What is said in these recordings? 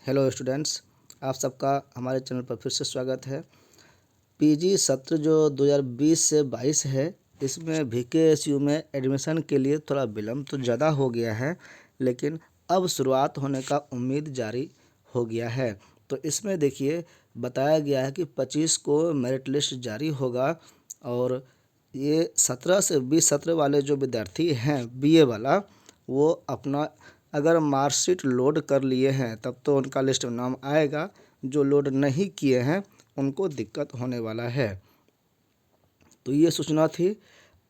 Hello students, आप सबका हमारे चैनल पर फिर से स्वागत है। पीजी सत्र जो 2020 से 22 है, इसमें वीकेएसयू में एडमिशन के लिए थोड़ा विलम्ब तो ज़्यादा हो गया है, लेकिन अब शुरुआत होने का उम्मीद जारी हो गया है। तो इसमें देखिए बताया गया है कि 25 को मेरिट लिस्ट जारी होगा और ये 17 से 20 सत्र वाले जो विद्यार्थी हैं बीए वाला, वो अपना अगर मार्कशीट लोड कर लिए हैं तब तो उनका लिस्ट में नाम आएगा। जो लोड नहीं किए हैं उनको दिक्कत होने वाला है। तो ये सूचना थी।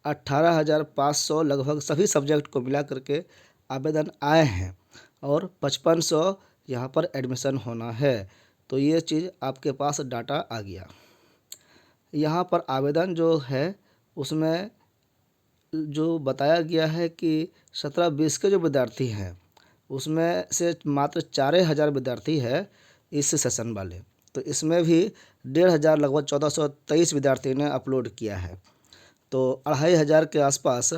18,500 लगभग सभी सब्जेक्ट को मिला करके आवेदन आए हैं और 5500 यहाँ पर एडमिशन होना है। तो ये चीज़ आपके पास डाटा आ गया। यहाँ पर आवेदन जो है उसमें जो बताया गया है कि 17-20 के जो विद्यार्थी हैं उसमें से मात्र 4,000 विद्यार्थी है इस सेशन वाले। तो इसमें भी 1,500 लगभग 1,423 विद्यार्थी ने अपलोड किया है। तो 2,500 के आसपास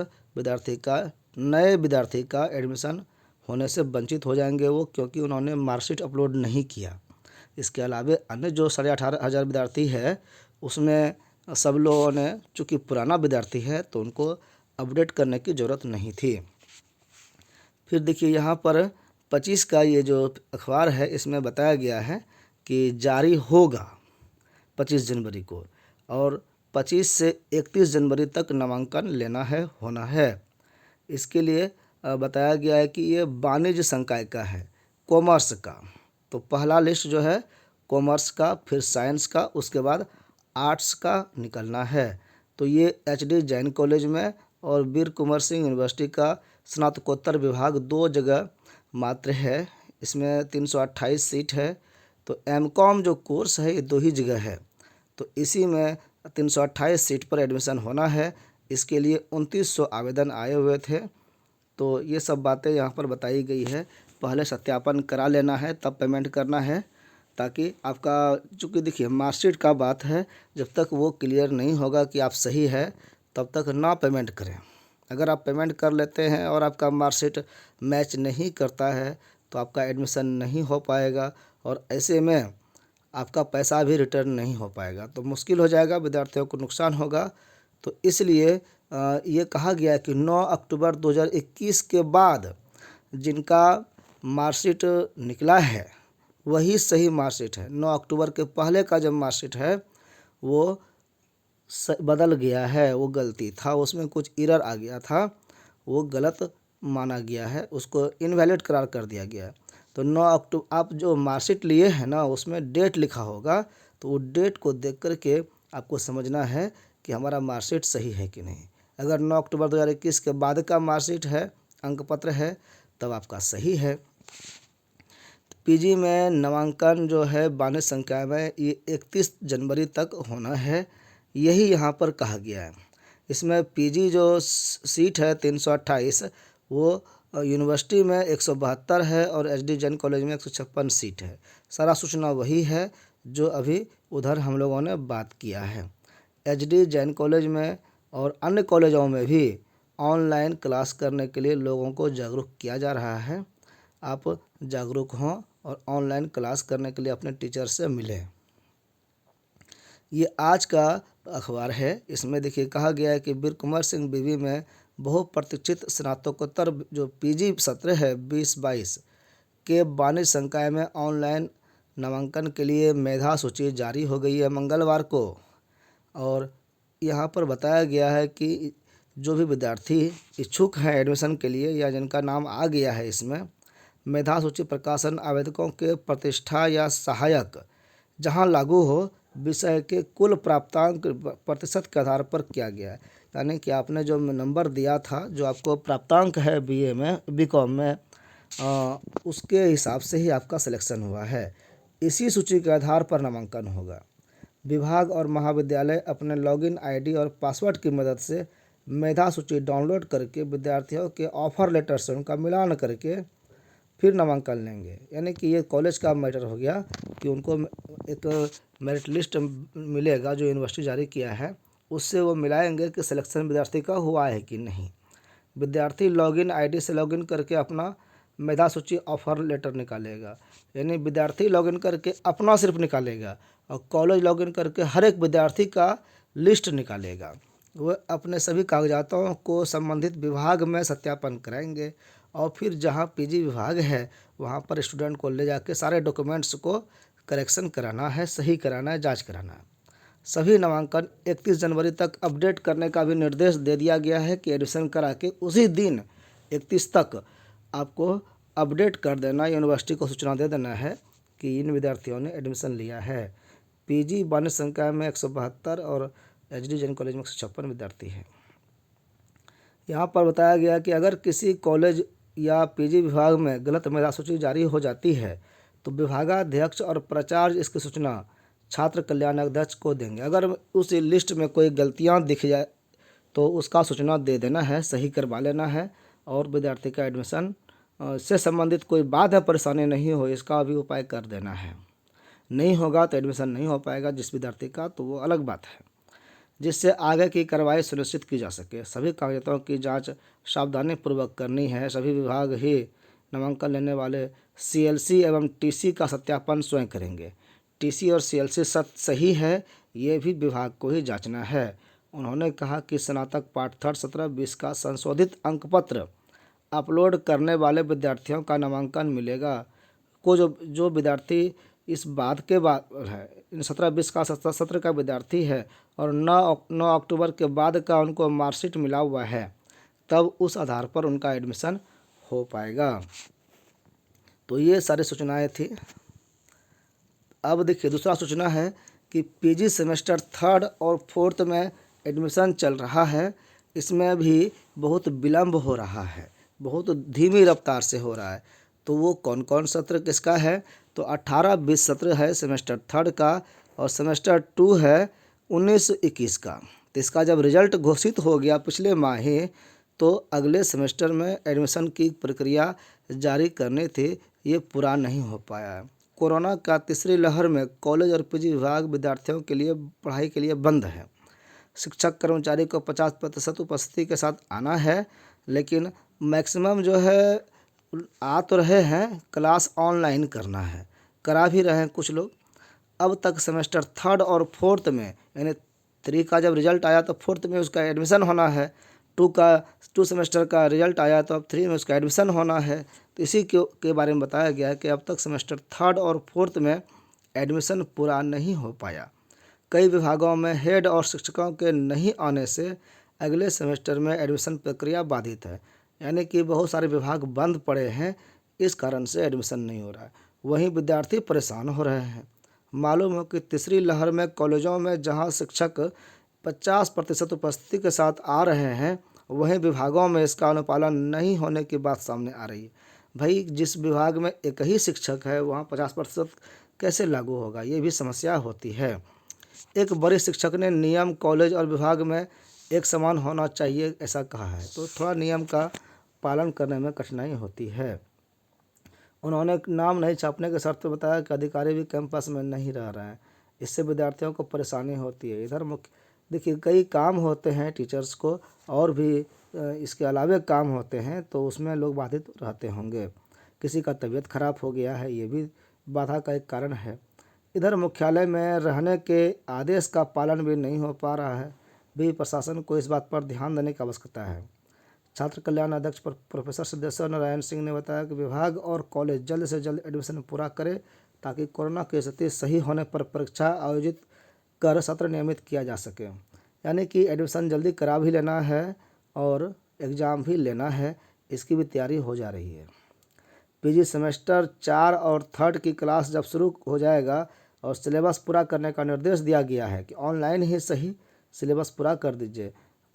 नए विद्यार्थी का एडमिशन होने से वंचित हो जाएंगे वो, क्योंकि उन्होंने मार्कशीट अपलोड नहीं किया। इसके अलावा अन्य जो 18,500 विद्यार्थी है उसमें सब लोगों ने, चूँकि पुराना विद्यार्थी है तो उनको अपडेट करने की ज़रूरत नहीं थी। फिर देखिए यहाँ पर 25 का ये जो अखबार है इसमें बताया गया है कि जारी होगा 25 जनवरी को, और 25 से 31 जनवरी तक नामांकन लेना है, होना है। इसके लिए बताया गया है कि ये वाणिज्य संकाय का है, कॉमर्स का। तो पहला लिस्ट जो है कॉमर्स का, फिर साइंस का, उसके बाद आर्ट्स का निकलना है। तो ये एचडी जैन कॉलेज में और वीर कुंवर सिंह यूनिवर्सिटी का स्नातकोत्तर विभाग 2 जगह मात्र है। इसमें 328 सीट है। तो एमकॉम जो कोर्स है ये 2 ही जगह है। तो इसी में 328 सीट पर एडमिशन होना है। इसके लिए 2900 आवेदन आए हुए थे। तो ये सब बातें यहाँ पर बताई गई है। पहले सत्यापन करा लेना है तब पेमेंट करना है, ताकि आपका, चूँकि देखिए मार्कशीट का बात है, जब तक वो क्लियर नहीं होगा कि आप सही है तब तक ना पेमेंट करें। अगर आप पेमेंट कर लेते हैं और आपका मार्कशीट मैच नहीं करता है तो आपका एडमिशन नहीं हो पाएगा और ऐसे में आपका पैसा भी रिटर्न नहीं हो पाएगा, तो मुश्किल हो जाएगा, विद्यार्थियों को नुकसान होगा। तो इसलिए ये कहा गया है कि 9 अक्टूबर 2021 के बाद जिनका मार्कशीट निकला है वही सही मार्कशीट है। 9 अक्टूबर के पहले का जो मार्कशीट है वो बदल गया है, वो गलती था, उसमें कुछ एरर आ गया था, वो गलत माना गया है, उसको इनवैलिड करार कर दिया गया है। तो 9 अक्टूबर आप जो मार्कशीट लिए हैं ना उसमें डेट लिखा होगा, तो वो डेट को देख कर के आपको समझना है कि हमारा मार्कशीट सही है कि नहीं। अगर 9 अक्टूबर 2021 के बाद का मार्कशीट है, अंक पत्र है, तब आपका सही है। पीजी में नामांकन जो है 92 संख्या में ये 31 जनवरी तक होना है, यही यहाँ पर कहा गया है। इसमें पीजी जो सीट है 328, वो यूनिवर्सिटी में 172 है और एचडी जैन कॉलेज में 156 सीट है। सारा सूचना वही है जो अभी उधर हम लोगों ने बात किया है। एचडी जैन कॉलेज में और अन्य कॉलेजों में भी ऑनलाइन क्लास करने के लिए लोगों को जागरूक किया जा रहा है। आप जागरूक हों और ऑनलाइन क्लास करने के लिए अपने टीचर से मिलें। ये आज का अखबार है। इसमें देखिए कहा गया है कि वीर कुंवर सिंह बीवी में बहुप्रतीक्षित स्नातकोत्तर जो पीजी सत्र है 2022 के वाणिज्य संकाय में ऑनलाइन नामांकन के लिए मेधा सूची जारी हो गई है मंगलवार को। और यहाँ पर बताया गया है कि जो भी विद्यार्थी इच्छुक हैं एडमिशन के लिए या जिनका नाम आ गया है इसमें, मेधा सूची प्रकाशन आवेदकों के प्रतिष्ठा या सहायक जहां लागू हो विषय के कुल प्राप्तांक प्रतिशत के आधार पर किया गया है। यानी कि आपने जो नंबर दिया था, जो आपको प्राप्तांक है बीए में, बीकॉम में, उसके हिसाब से ही आपका सिलेक्शन हुआ है। इसी सूची के आधार पर नामांकन होगा। विभाग और महाविद्यालय अपने लॉगिन आईडी और पासवर्ड की मदद से मेधा सूची डाउनलोड करके विद्यार्थियों के ऑफर लेटर से उनका मिलान करके फिर नामांकन लेंगे। यानी कि ये कॉलेज का मैटर हो गया कि उनको एक मेरिट लिस्ट मिलेगा जो यूनिवर्सिटी जारी किया है, उससे वो मिलाएंगे कि सिलेक्शन विद्यार्थी का हुआ है कि नहीं। विद्यार्थी लॉगिन आईडी से लॉगिन करके अपना मेधा सूची ऑफर लेटर निकालेगा, यानी विद्यार्थी लॉगिन करके अपना सिर्फ निकालेगा और कॉलेज लॉगिन करके हर एक विद्यार्थी का लिस्ट निकालेगा। वह अपने सभी कागजातों को संबंधित विभाग में सत्यापन कराएंगे और फिर जहां पीजी विभाग है वहां पर स्टूडेंट को ले जाके सारे डॉक्यूमेंट्स को करेक्शन कराना है, सही कराना है, जांच कराना है। सभी नामांकन 31 जनवरी तक अपडेट करने का भी निर्देश दे दिया गया है कि एडमिशन करा के उसी दिन 31 तक आपको अपडेट कर देना, यूनिवर्सिटी को सूचना दे देना है कि इन विद्यार्थियों ने एडमिशन लिया है। पीजी वाणिज्य संकाय में 172 और एचडी जैन कॉलेज में 156 विद्यार्थी हैं। यहाँ पर बताया गया कि अगर किसी कॉलेज या पीजी विभाग में गलत मेधा सूची जारी हो जाती है तो विभागाध्यक्ष और प्राचार्य इसकी सूचना छात्र कल्याण अध्यक्ष को देंगे। अगर उस लिस्ट में कोई गलतियाँ दिख जाए तो उसका सूचना दे देना है, सही करवा लेना है और विद्यार्थी का एडमिशन से संबंधित कोई बात है परेशानी नहीं हो इसका भी उपाय कर देना है। नहीं होगा तो एडमिशन नहीं हो पाएगा जिस विद्यार्थी का, तो वो अलग बात है, जिससे आगे की कार्रवाई सुनिश्चित की जा सके। सभी कागजातों की जांच सावधानी पूर्वक करनी है। सभी विभाग ही नामांकन लेने वाले सीएलसी एवं टीसी का सत्यापन स्वयं करेंगे। टीसी और सीएलसी सही है ये भी विभाग को ही जांचना है। उन्होंने कहा कि स्नातक पाठ 3rd 17-20 का संशोधित अंकपत्र अपलोड करने वाले विद्यार्थियों का नामांकन मिलेगा को जो विद्यार्थी इस बाद के बाद है, 17-20 का सत्र का विद्यार्थी है और 9 अक्टूबर के बाद का उनको मार्कशीट मिला हुआ है, तब उस आधार पर उनका एडमिशन हो पाएगा। तो ये सारी सूचनाएं थी। अब देखिए दूसरा सूचना है कि पीजी सेमेस्टर 3rd और 4th में एडमिशन चल रहा है। इसमें भी बहुत विलम्ब हो रहा है, बहुत धीमी रफ्तार से हो रहा है। तो वो कौन कौन सत्र किसका है, तो 18-20 सत्र है सेमेस्टर 3rd का और सेमेस्टर 2 है 19-21 का। तो इसका जब रिजल्ट घोषित हो गया पिछले माह ही, तो अगले सेमेस्टर में एडमिशन की प्रक्रिया जारी करनी थी, ये पूरा नहीं हो पाया। कोरोना का तीसरी लहर में कॉलेज और पीजी विभाग विद्यार्थियों के लिए पढ़ाई के लिए बंद है। शिक्षक कर्मचारी को 50% उपस्थिति के साथ आना है, लेकिन मैक्सिमम जो है आ तो रहे हैं, क्लास ऑनलाइन करना है, करा भी रहे हैं कुछ लोग। अब तक सेमेस्टर 3rd और 4th में, यानी 3 का जब रिजल्ट आया तो 4th में उसका एडमिशन होना है, 2 सेमेस्टर का रिजल्ट आया तो अब 3 में उसका एडमिशन होना है। तो इसी के बारे में बताया गया है कि अब तक सेमेस्टर 3rd और 4th में एडमिशन पूरा नहीं हो पाया। कई विभागों में हेड और शिक्षकों के नहीं आने से अगले सेमेस्टर में एडमिशन प्रक्रिया बाधित है, यानी कि बहुत सारे विभाग बंद पड़े हैं, इस कारण से एडमिशन नहीं हो रहा है। वहीं विद्यार्थी परेशान हो रहे हैं। मालूम हो कि तीसरी लहर में कॉलेजों में जहां शिक्षक 50% उपस्थिति के साथ आ रहे हैं, वहीं विभागों में इसका अनुपालन नहीं होने की बात सामने आ रही है। भाई जिस विभाग में एक ही शिक्षक है वहाँ 50% कैसे लागू होगा, ये भी समस्या होती है। एक वरिष्ठ शिक्षक ने नियम कॉलेज और विभाग में एक समान होना चाहिए ऐसा कहा है, तो थोड़ा नियम का पालन करने में कठिनाई होती है। उन्होंने नाम नहीं छापने के शर्त पर बताया कि अधिकारी भी कैंपस में नहीं रह रहे हैं, इससे विद्यार्थियों को परेशानी होती है। इधर मुख्य देखिए कई काम होते हैं टीचर्स को और भी इसके अलावे काम होते हैं, तो उसमें लोग बाधित रहते होंगे। किसी का तबीयत खराब हो गया है, ये भी बाधा का एक कारण है। इधर मुख्यालय में रहने के आदेश का पालन भी नहीं हो पा रहा है, भी प्रशासन को इस बात पर ध्यान देने की आवश्यकता है। छात्र कल्याण अध्यक्ष प्रोफेसर सिद्धेश्वर नारायण सिंह ने बताया कि विभाग और कॉलेज जल्द से जल्द एडमिशन पूरा करे ताकि कोरोना की स्थिति सही होने पर परीक्षा आयोजित कर सत्र नियमित किया जा सके। यानी कि एडमिशन जल्दी करा भी लेना है और एग्ज़ाम भी लेना है, इसकी भी तैयारी हो जा रही है। पीजी सेमेस्टर 4 और 3rd की क्लास जब शुरू हो जाएगा और सिलेबस पूरा करने का निर्देश दिया गया है कि ऑनलाइन ही सही सिलेबस पूरा कर दीजिए,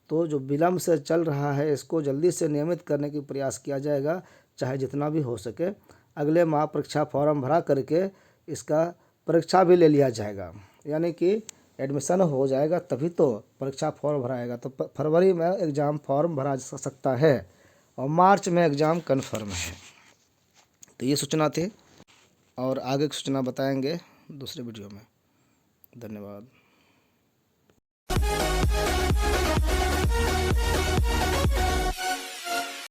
तो जो विलम्ब से चल रहा है इसको जल्दी से नियमित करने की प्रयास किया जाएगा, चाहे जितना भी हो सके। अगले माह परीक्षा फॉर्म भरा करके इसका परीक्षा भी ले लिया जाएगा, यानी कि एडमिशन हो जाएगा तभी तो परीक्षा फॉर्म भराएगा। तो फरवरी में एग्ज़ाम फॉर्म भरा जा सकता है और मार्च में एग्ज़ाम कन्फर्म है। तो ये सूचना थी और आगे की सूचना बताएंगे दूसरे वीडियो में। धन्यवाद।